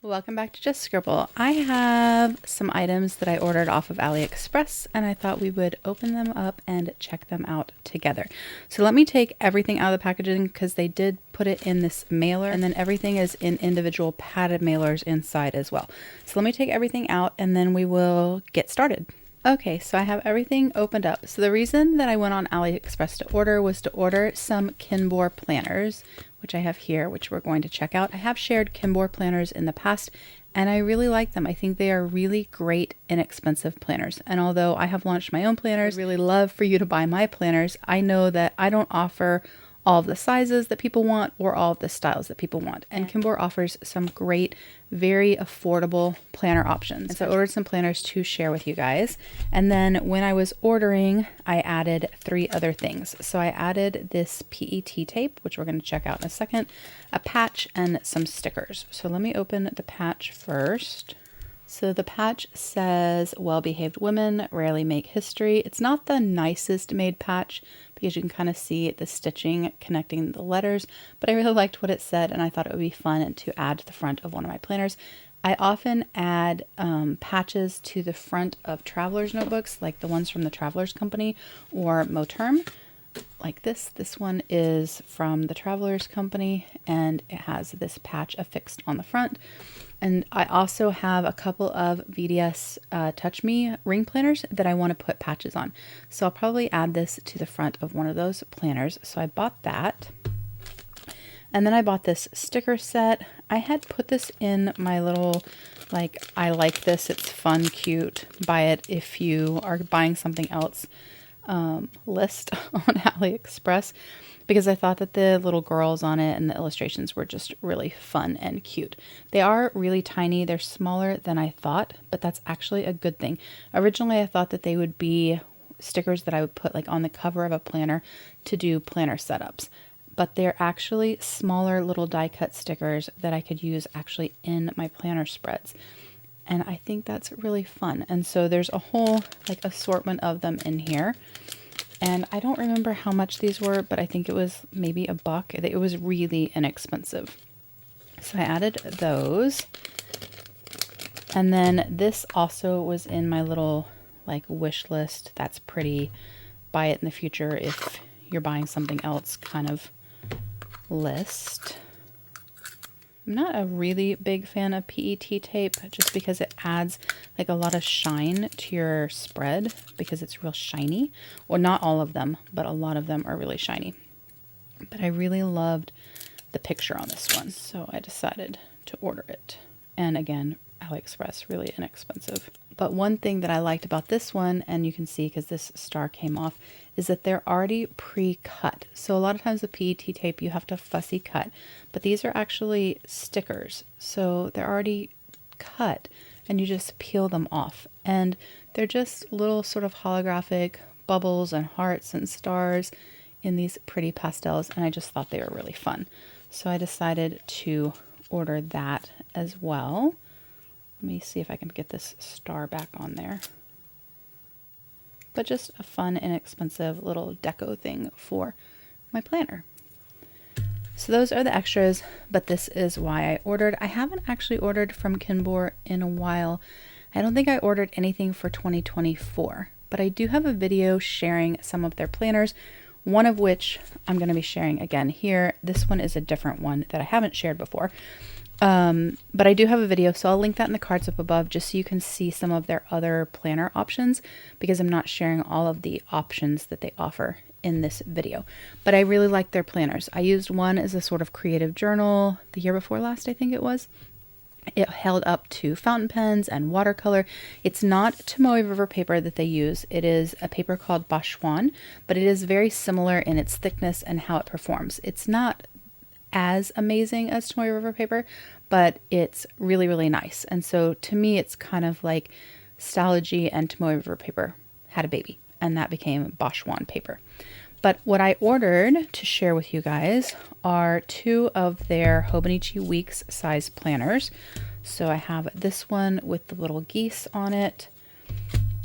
Welcome back to Just Scribble. I have some items that I ordered off of AliExpress and I thought we would open them up and check them out together. So let me take everything out of the packaging because they did put it in this mailer, and then everything is in individual padded mailers inside as well. So let me take everything out and then we will get started. Okay, so I have everything opened up. So the reason that I went on AliExpress to order was to order some Kinbor planners, which I have here, which we're going to check out. I have shared Kinbor planners in the past, and I really like them. I think they are really great, inexpensive planners. And although I have launched my own planners, I really love for you to buy my planners. I know that I don't offer all of the sizes that people want or all of the styles that people want. And Kinbor offers some great, very affordable planner options. And so I ordered some planners to share with you guys. And then when I was ordering, I added 3 other things. So I added this PET tape, which we're going to check out in a second, a patch, and some stickers. So let me open the patch first. So the patch says, "Well-behaved women rarely make history." It's not the nicest made patch because you can kind of see the stitching connecting the letters, but I really liked what it said and I thought it would be fun to add to the front of one of my planners. I often add patches to the front of traveler's notebooks, like the ones from the Travelers Company or Moterm, like this. This one is from the Travelers Company and it has this patch affixed on the front. And I also have a couple of VDS Touch Me ring planners that I want to put patches on. So I'll probably add this to the front of one of those planners. So I bought that. And then I bought this sticker set. I had put this in my little, like, I like this, it's fun, cute, buy it if you are buying something else list on AliExpress, because I thought that the little girls on it and the illustrations were just really fun and cute. They are really tiny. They're smaller than I thought, but that's actually a good thing. Originally, I thought that they would be stickers that I would put like on the cover of a planner to do planner setups, but they're actually smaller little die cut stickers that I could use actually in my planner spreads. And I think that's really fun. And so there's a whole like assortment of them in here. And I don't remember how much these were, but I think it was maybe $1. It was really inexpensive. So I added those. And then this also was in my little like wish list. That's pretty, buy it in the future if you're buying something else kind of list. I'm not a really big fan of PET tape just because it adds like a lot of shine to your spread because it's real shiny. Well, not all of them, but a lot of them are really shiny. But I really loved the picture on this one, so I decided to order it. And again, AliExpress, really inexpensive. But one thing that I liked about this one, and you can see because this star came off, is that they're already pre-cut. So a lot of times with PET tape, you have to fussy cut, but these are actually stickers. So they're already cut and you just peel them off. And they're just little sort of holographic bubbles and hearts and stars in these pretty pastels. And I just thought they were really fun. So I decided to order that as well. Let me see if I can get this star back on there. But just a fun, inexpensive little deco thing for my planner. So those are the extras, but this is why I ordered. I haven't actually ordered from Kinbor in a while. I don't think I ordered anything for 2024, but I do have a video sharing some of their planners, one of which I'm going to be sharing again here. This one is a different one that I haven't shared before. But I do have a video, so I'll link that in the cards up above just so you can see some of their other planner options, because I'm not sharing all of the options that they offer in this video. But I really like their planners. I used one as a sort of creative journal the year before last, I think it was. It held up to fountain pens and watercolor. It's not Tomoe River paper that they use. It is a paper called Bashwan, but it is very similar in its thickness and how it performs. It's not as amazing as Tomoe River paper, but it's really, really nice. And so to me, it's kind of like Stalogy and Tomoe River paper had a baby, and that became Bashwan paper. But what I ordered to share with you guys are 2 of their Hobonichi Weeks size planners. So I have this one with the little geese on it,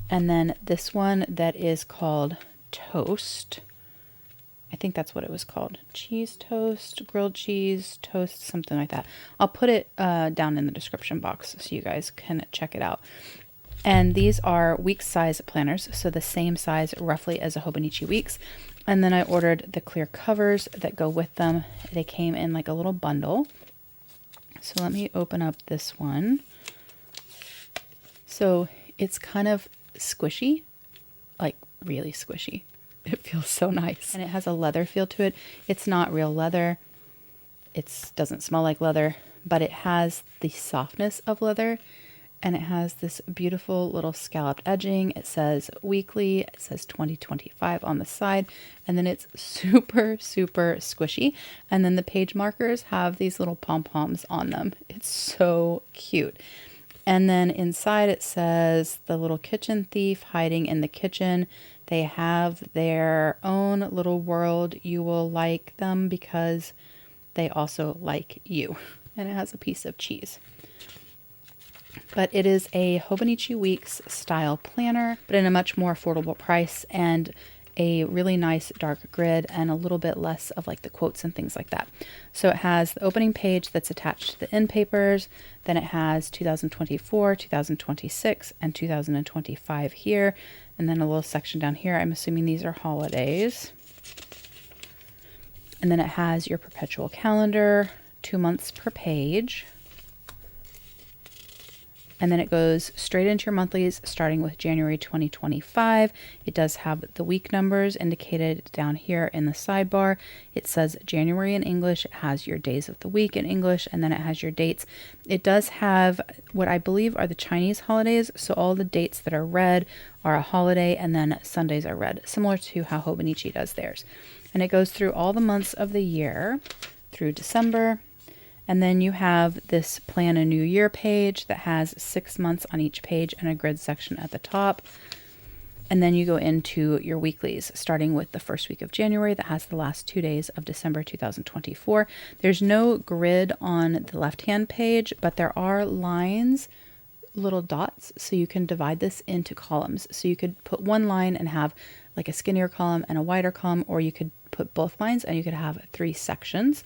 and then this one that is called Toast. I think that's what it was called. Cheese toast, grilled cheese toast, something like that. I'll put it down in the description box so you guys can check it out. And these are week size planners, so the same size roughly as a Hobonichi Weeks. And then I ordered the clear covers that go with them. They came in like a little bundle. So let me open up this one. So it's kind of squishy, like really squishy. It feels so nice. And it has a leather feel to it. It's not real leather. It doesn't smell like leather, but it has the softness of leather. And it has this beautiful little scalloped edging. It says weekly, it says 2025 on the side, and then it's super, super squishy. And then the page markers have these little pom-poms on them. It's so cute. And then inside it says the little kitchen thief hiding in the kitchen. They have their own little world. You will like them because they also like you. And it has a piece of cheese. But it is a Hobonichi Weeks style planner, but in a much more affordable price, and a really nice dark grid and a little bit less of like the quotes and things like that. So it has the opening page that's attached to the end papers. Then it has 2024, 2026, and 2025 here. And then a little section down here. I'm assuming these are holidays. And then it has your perpetual calendar, 2 months per page. And then it goes straight into your monthlies starting with January 2025. It does have the week numbers indicated down here in the sidebar. It says January in English. It has your days of the week in English, and then it has your dates. It does have what I believe are the Chinese holidays. So all the dates that are red are a holiday, and then Sundays are red, similar to how Hobonichi does theirs. And it goes through all the months of the year through December. And then you have this Plan a New Year page that has 6 months on each page and a grid section at the top. And then you go into your weeklies, starting with the first week of January that has the last 2 days of December 2024. There's no grid on the left-hand page, but there are lines, little dots, so you can divide this into columns. So you could put one line and have like a skinnier column and a wider column, or you could put both lines and you could have 3 sections.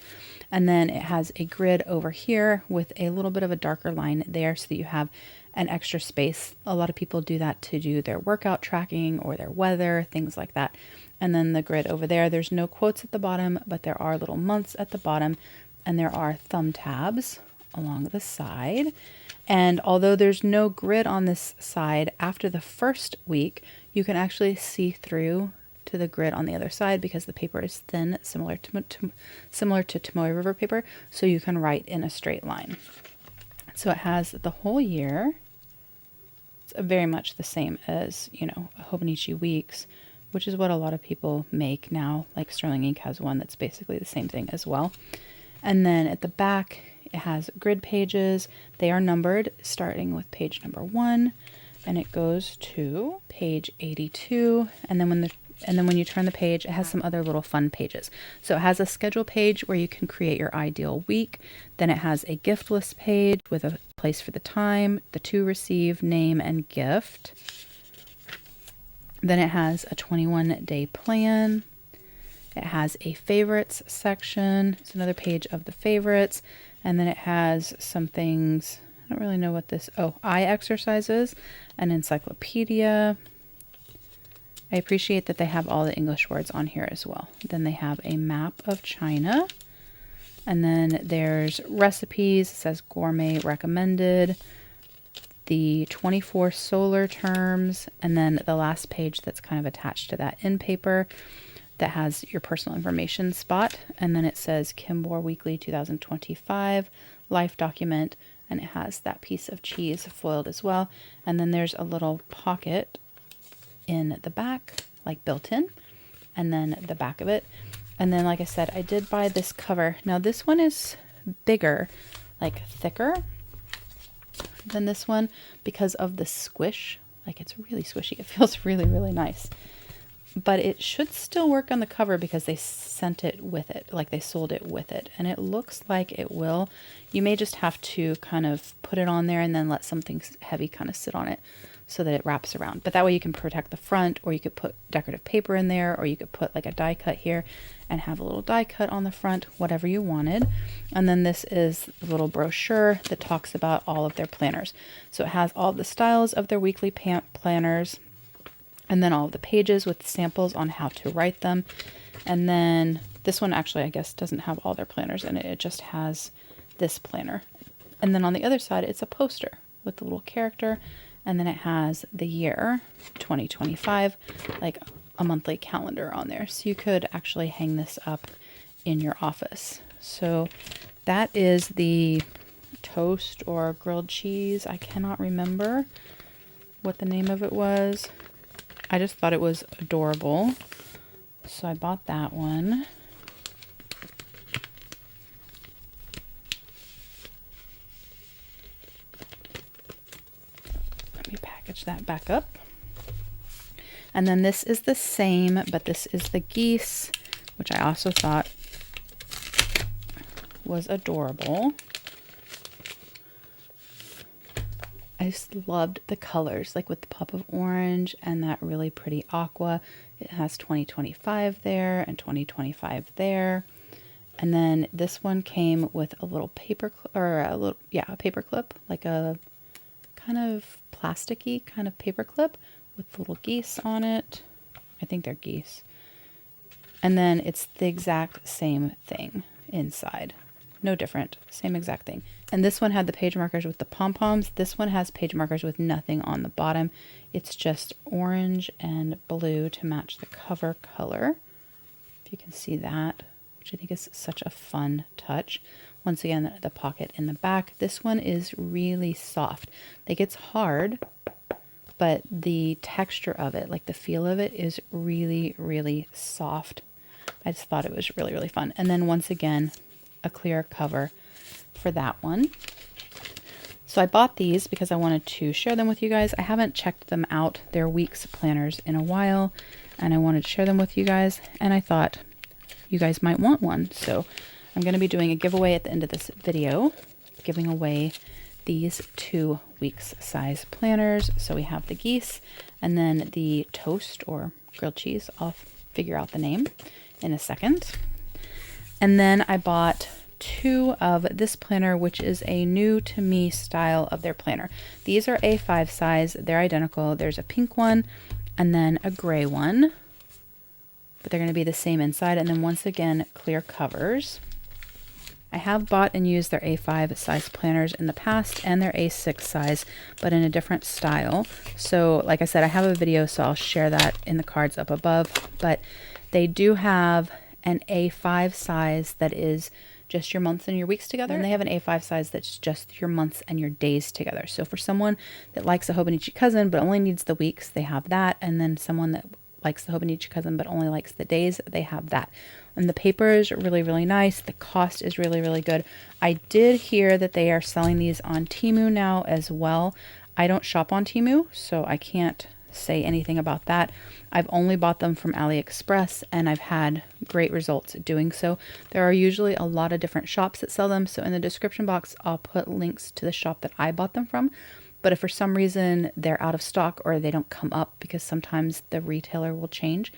And then it has a grid over here with a little bit of a darker line there so that you have an extra space. A lot of people do that to do their workout tracking or their weather, things like that. And then the grid over there, there's no quotes at the bottom, but there are little months at the bottom, and there are thumb tabs along the side. And although there's no grid on this side, after the first week, you can actually see through to the grid on the other side because the paper is thin, similar to Tomoe River paper, so you can write in a straight line. So it has the whole year. It's very much the same as, you know, Hobonichi Weeks, which is what a lot of people make now. Like Sterling Ink has one that's basically the same thing as well. And then at the back, it has grid pages. They are numbered starting with page number 1, and it goes to page 82. And then when you turn the page, it has some other little fun pages. So it has a schedule page where you can create your ideal week. Then it has a gift list page with a place for the time, the to receive, name, and gift. Then it has a 21-day plan. It has a favorites section. It's another page of the favorites. And then it has some things, I don't really know what this, eye exercises, an encyclopedia. I appreciate that they have all the English words on here as well. Then they have a map of China. And then there's recipes. It says gourmet recommended. The 24 solar terms. And then the last page that's kind of attached to that in paper that has your personal information spot. And then it says Kinbor Weekly 2025 life document. And it has that piece of cheese foiled as well. And then there's a little pocket in the back, like built in, and then the back of it. And then, like I said, I did buy this cover. Now this one is bigger, like thicker than this one because of the squish. Like it's really squishy. It feels really, really nice. but it should still work on the cover because they sent it with it, like they sold it with it, and it looks like it will. You may just have to kind of put it on there and then let something heavy kind of sit on it so that it wraps around. But that way you can protect the front, or you could put decorative paper in there, or you could put like a die cut here and have a little die cut on the front, whatever you wanted. And then this is the little brochure that talks about all of their planners. So it has all the styles of their weekly planners, and then all of the pages with samples on how to write them. And then this one actually, I guess, doesn't have all their planners in it. It just has this planner. And then on the other side, it's a poster with the little character. And then it has the year 2025, like a monthly calendar on there. So you could actually hang this up in your office. So that is the toast or grilled cheese. I cannot remember what the name of it was. I just thought it was adorable, so I bought that one. Let me package that back up. And then this is the same, but this is the Geese, which I also thought was adorable. I just loved the colors, like with the pop of orange and that really pretty aqua. It has 2025 there and 2025 there. And then this one came with a little paper a paper clip, like a kind of plasticky kind of paper clip with little geese on it. I think they're geese. And then it's the exact same thing inside. No different, same exact thing. And this one had the page markers with the pom-poms. This one has page markers with nothing on the bottom. It's just orange and blue to match the cover color. If you can see that, which I think is such a fun touch. Once again, the pocket in the back. This one is really soft. It gets hard, but the texture of it, like the feel of it, is really, really soft. I just thought it was really, really fun. And then once again, a clear cover for that one. So I bought these because I wanted to share them with you guys. I haven't checked them out, their week's planners, in a while, and I wanted to share them with you guys, and I thought you guys might want one. So I'm going to be doing a giveaway at the end of this video, giving away these 2 weeks size planners. So we have the Geese and then the toast or grilled cheese. I'll figure out the name in a second. And then I bought 2 of this planner, which is a new to me style of their planner. These are A5 size. They're identical. There's a pink one and then a gray one, but they're going to be the same inside. And then once again, clear covers. I have bought and used their A5 size planners in the past and their A6 size, but in a different style. So like I said, I have a video, so I'll share that in the cards up above, but they do have an A5 size that is just your months and your weeks together, and they have an A5 size that's just your months and your days together. So for someone that likes a Hobonichi cousin but only needs the weeks, they have that, and then someone that likes the Hobonichi cousin but only likes the days, they have that. And the paper is really, really nice. The cost is really, really good. I did hear that they are selling these on Temu now as well. I don't shop on Temu, so I can't say anything about that. I've only bought them from AliExpress, and I've had great results doing so. There are usually a lot of different shops that sell them, so in the description box I'll put links to the shop that I bought them from. But if for some reason they're out of stock or they don't come up, because sometimes the retailer will change,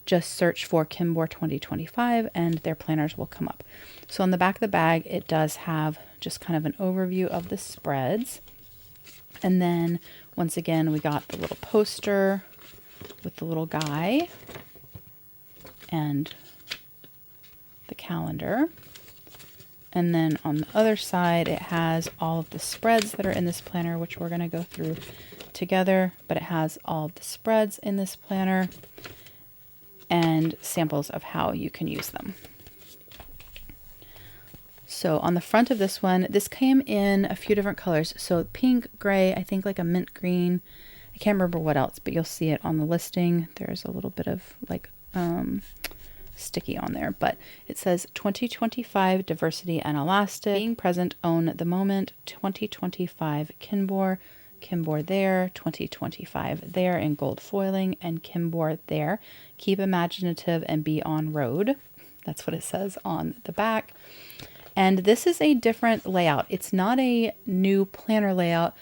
just search for Kinbor 2025 and their planners will come up. So on the back of the bag, it does have just kind of an overview of the spreads. And then once again, we got the little poster with the little guy and the calendar. And then on the other side, it has all of the spreads that are in this planner, which we're going to go through together, but it has all of the spreads in this planner and samples of how you can use them. So on the front of this one, this came in a few different colors. So pink, gray, I think like a mint green. I can't remember what else, but you'll see it on the listing. There's a little bit of like sticky on there, but it says 2025 diversity and elastic, being present, own the moment, 2025 Kinbor, Kinbor there, 2025 there in gold foiling, and Kinbor there. Keep imaginative and be on road. That's what it says on the back. And this is a different layout. It's not a new planner layout,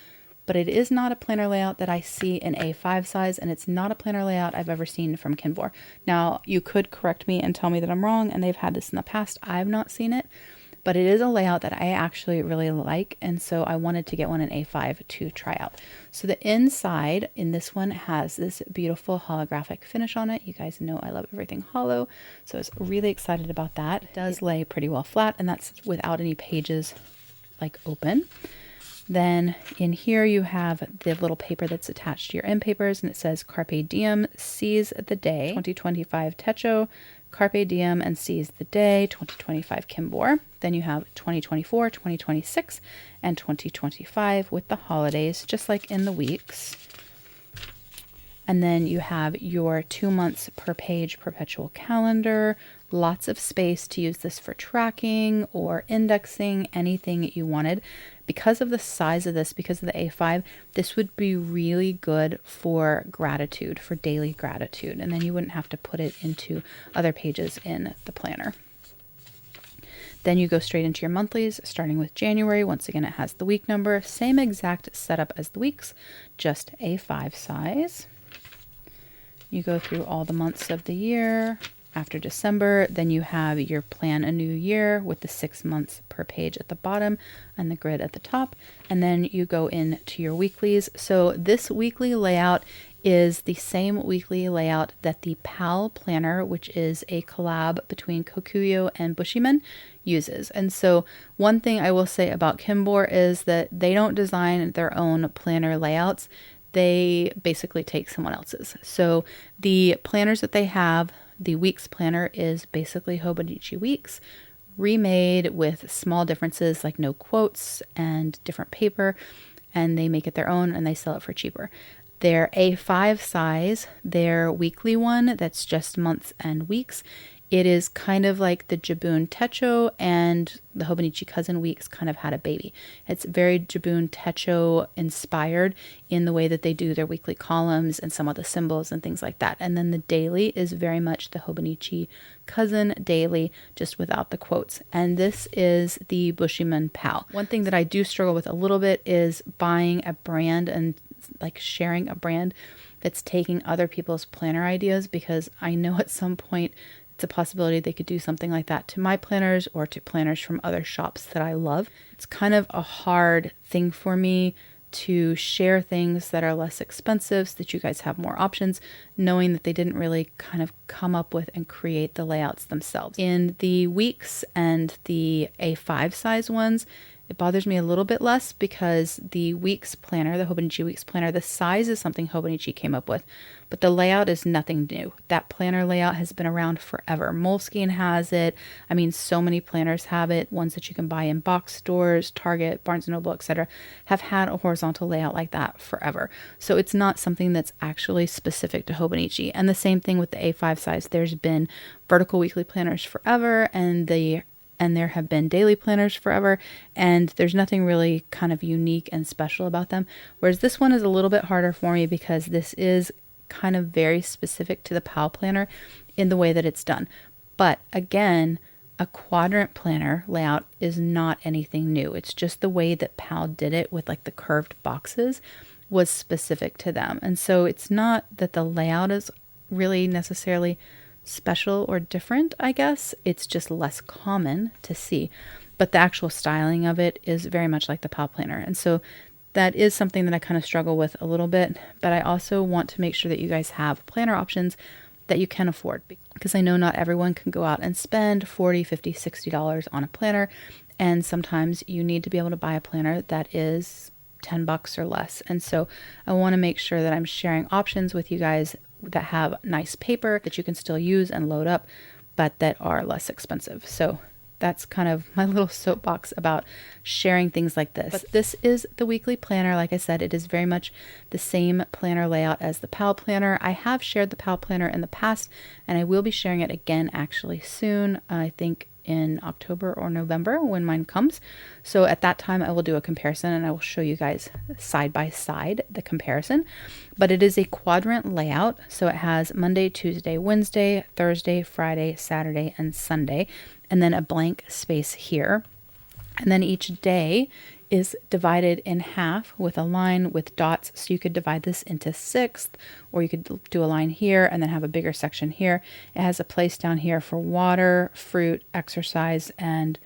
but it is not a planner layout that I see in A5 size, and it's not a planner layout I've ever seen from Kinbor. Now, you could correct me and tell me that I'm wrong, and they've had this in the past. I've not seen it, but it is a layout that I actually really like, and so I wanted to get one in A5 to try out. So the inside in this one has this beautiful holographic finish on it. You guys know I love everything hollow, so I was really excited about that. It does lay pretty well flat, and that's without any pages like open. Then in here you have the little paper that's attached to your end papers, and it says Carpe Diem, Seize the Day, 2025 Techo, Carpe Diem and Seize the Day, 2025 Kinbor. Then you have 2024, 2026, and 2025 with the holidays, just like in the weeks. And then you have your 2 months per page perpetual calendar, lots of space to use this for tracking or indexing, anything you wanted. Because of the size of this, because of the A5, this would be really good for gratitude, for daily gratitude. And then you wouldn't have to put it into other pages in the planner. Then you go straight into your monthlies, starting with January. Once again, it has the week number, same exact setup as the weeks, just A5 size. You go through all the months of the year. After December, then you have your plan a new year with the 6 months per page at the bottom and the grid at the top. And then you go into your weeklies. So this weekly layout is the same weekly layout that the PAL planner, which is a collab between Kokuyo and Bushiman, uses. And so one thing I will say about Kinbor is that they don't design their own planner layouts. They basically take someone else's. So the planners that they have, the weeks planner is basically Hobonichi Weeks, remade with small differences like no quotes and different paper, and they make it their own and they sell it for cheaper. Their A5 size, their weekly one that's just months and weeks, it is kind of like the Jabun Techo and the Hobonichi Cousin Weeks kind of had a baby. It's very Jabun Techo inspired in the way that they do their weekly columns and some of the symbols and things like that. And then the daily is very much the Hobonichi Cousin daily, just without the quotes. And this is the Bushiman PAL. One thing that I do struggle with a little bit is buying a brand and like sharing a brand that's taking other people's planner ideas, because I know at some point it's a possibility they could do something like that to my planners or to planners from other shops that I love. It's kind of a hard thing for me to share things that are less expensive so that you guys have more options, knowing that they didn't really kind of come up with and create the layouts themselves. In the weeks and the A5 size ones, it bothers me a little bit less because the weeks planner, the Hobonichi Weeks planner, the size is something Hobonichi came up with, but the layout is nothing new. That planner layout has been around forever. Moleskine has it. I mean, so many planners have it. Ones that you can buy in box stores, Target, Barnes & Noble, etc., have had a horizontal layout like that forever. So it's not something that's actually specific to Hobonichi. And the same thing with the A5 size. There's been vertical weekly planners forever, and there have been daily planners forever, and there's nothing really kind of unique and special about them. Whereas this one is a little bit harder for me because this is kind of very specific to the PAL planner in the way that it's done. But again, a quadrant planner layout is not anything new. It's just the way that PAL did it with like the curved boxes was specific to them. And so it's not that the layout is really necessarily special or different, I guess. It's just less common to see, but the actual styling of it is very much like the PAL planner. And so that is something that I kind of struggle with a little bit, but I also want to make sure that you guys have planner options that you can afford, because I know not everyone can go out and spend $40, $50, $60 on a planner. And sometimes you need to be able to buy a planner that is $10 or less. And so I want to make sure that I'm sharing options with you guys that have nice paper that you can still use and load up, but that are less expensive. So that's kind of my little soapbox about sharing things like this. But this is the weekly planner. Like I said, it is very much the same planner layout as the PAL planner. I have shared the PAL planner in the past, and I will be sharing it again actually soon. I think in October or November when mine comes. So at that time I will do a comparison and I will show you guys side by side the comparison. But it is a quadrant layout. So it has Monday, Tuesday, Wednesday, Thursday, Friday, Saturday, and Sunday, and then a blank space here. And then each day is divided in half with a line with dots. So you could divide this into sixth, or you could do a line here and then have a bigger section here. It has a place down here for water, fruit, exercise, and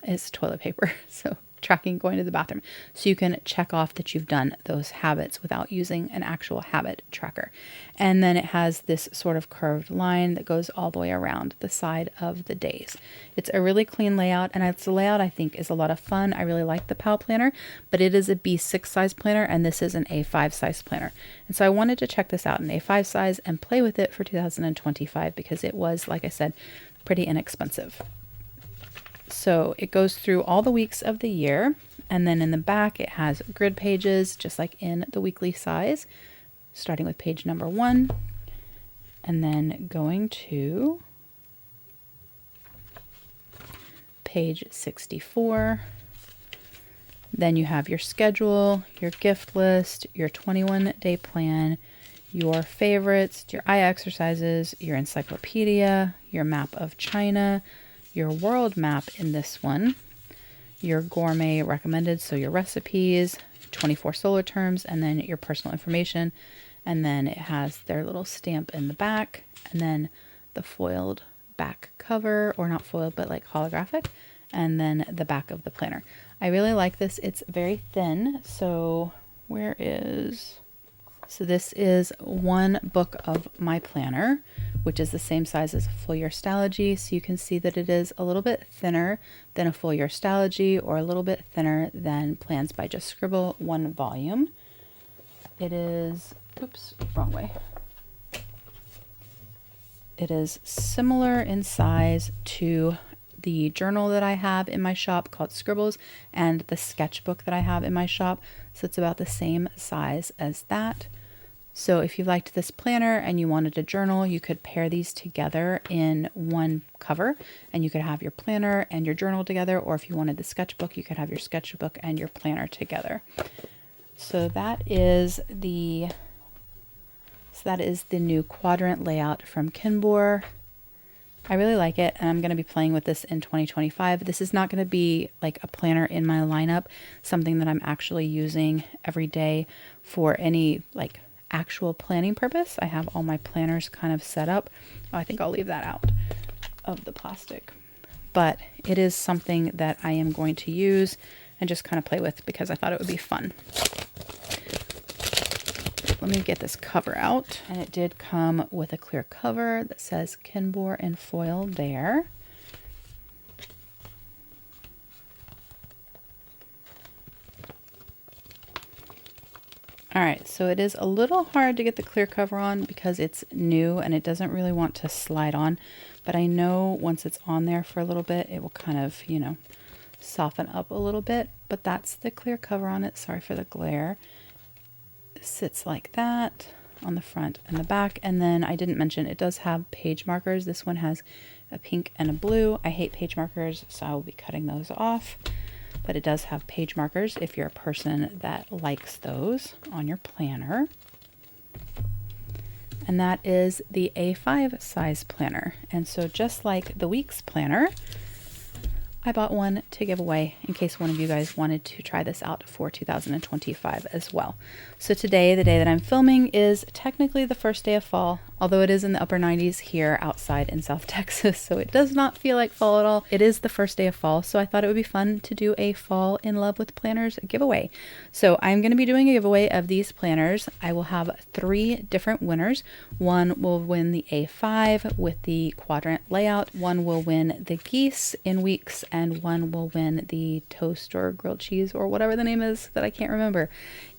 it's toilet paper. So tracking going to the bathroom. So you can check off that you've done those habits without using an actual habit tracker. And then it has this sort of curved line that goes all the way around the side of the days. It's a really clean layout, and it's a layout I think is a lot of fun. I really like the PAL planner, but it is a B6 size planner and this is an A5 size planner. And so I wanted to check this out in A5 size and play with it for 2025 because it was, like I said, pretty inexpensive. So it goes through all the weeks of the year, and then in the back it has grid pages just like in the weekly size, starting with page number 1 and then going to page 64. Then you have your schedule, your gift list, your 21-day plan, your favorites, your eye exercises, your encyclopedia, your map of China, your world map in this one, your gourmet recommended, so your recipes, 24 solar terms, and then your personal information. And then it has their little stamp in the back, and then the foiled back cover, or not foiled, but like holographic, and then the back of the planner. I really like this. It's very thin. So so this is one book of my planner, which is the same size as a full year Stalogy. So you can see that it is a little bit thinner than a full year Stalogy, or a little bit thinner than Plans by Just Scribble 1 volume. It is, oops, wrong way. It is similar in size to the journal that I have in my shop called Scribbles and the sketchbook that I have in my shop. So it's about the same size as that. So if you liked this planner and you wanted a journal, you could pair these together in one cover and you could have your planner and your journal together. Or if you wanted the sketchbook, you could have your sketchbook and your planner together. So that is the new quadrant layout from Kinbor. I really like it, and I'm going to be playing with this in 2025. This is not going to be like a planner in my lineup, something that I'm actually using every day for any like actual planning purpose. I have all my planners kind of set up. Oh, I think I'll leave that out of the plastic. But it is something that I am going to use and just kind of play with because I thought it would be fun. Let me get this cover out. And it did come with a clear cover that says Kinbor in foil there. All right, so it is a little hard to get the clear cover on because it's new and it doesn't really want to slide on. But I know once it's on there for a little bit, it will kind of, you know, soften up a little bit. But that's the clear cover on it. Sorry for the glare. It sits like that on the front and the back. And then I didn't mention it does have page markers. This one has a pink and a blue. I hate page markers, so I will be cutting those off. But it does have page markers if you're a person that likes those on your planner. And that is the A5 size planner. And so just like the week's planner, I bought one to give away in case one of you guys wanted to try this out for 2025 as well. So today, the day that I'm filming, is technically the first day of fall, although it is in the upper 90s here outside in South Texas, so it does not feel like fall at all. It is the first day of fall, so I thought it would be fun to do a Fall in Love with Planners giveaway. So I'm going to be doing a giveaway of these planners. I will have 3 different winners. One will win the A5 with the quadrant layout, one will win the Geese in weeks, and one will win the toast or grilled cheese or whatever the name is that I can't remember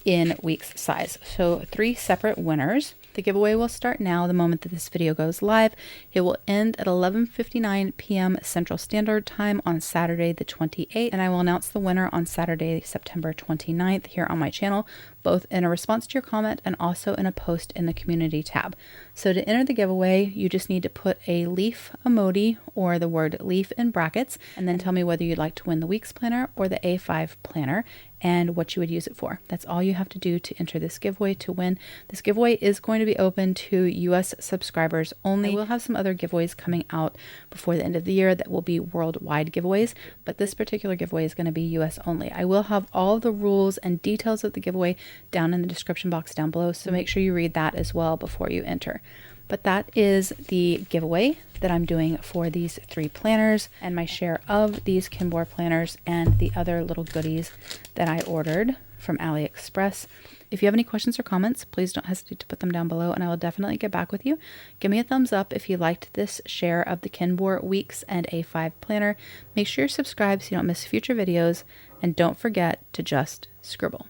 in weeks size. So 3 separate winners. The giveaway will start now the moment that this video goes live. It will end at 11:59 p.m. Central Standard Time on Saturday the 28th, and I will announce the winner on Saturday, September 29th here on my channel, both in a response to your comment and also in a post in the community tab. So to enter the giveaway, you just need to put a leaf emoji or the word leaf in brackets, and then tell me whether you'd like to win the week's planner or the A5 planner and what you would use it for. That's all you have to do to enter this giveaway to win. This giveaway is going to be open to US subscribers only. I will have some other giveaways coming out before the end of the year that will be worldwide giveaways, but this particular giveaway is going to be US only. I will have all the rules and details of the giveaway down in the description box down below, so make sure you read that as well before you enter. But that is the giveaway that I'm doing for these 3 planners and my share of these Kinbor planners and the other little goodies that I ordered from AliExpress. If you have any questions or comments, please don't hesitate to put them down below and I will definitely get back with you. Give me a thumbs up if you liked this share of the Kinbor Weeks and A5 planner. Make sure you're subscribed so you don't miss future videos, and don't forget to just scribble.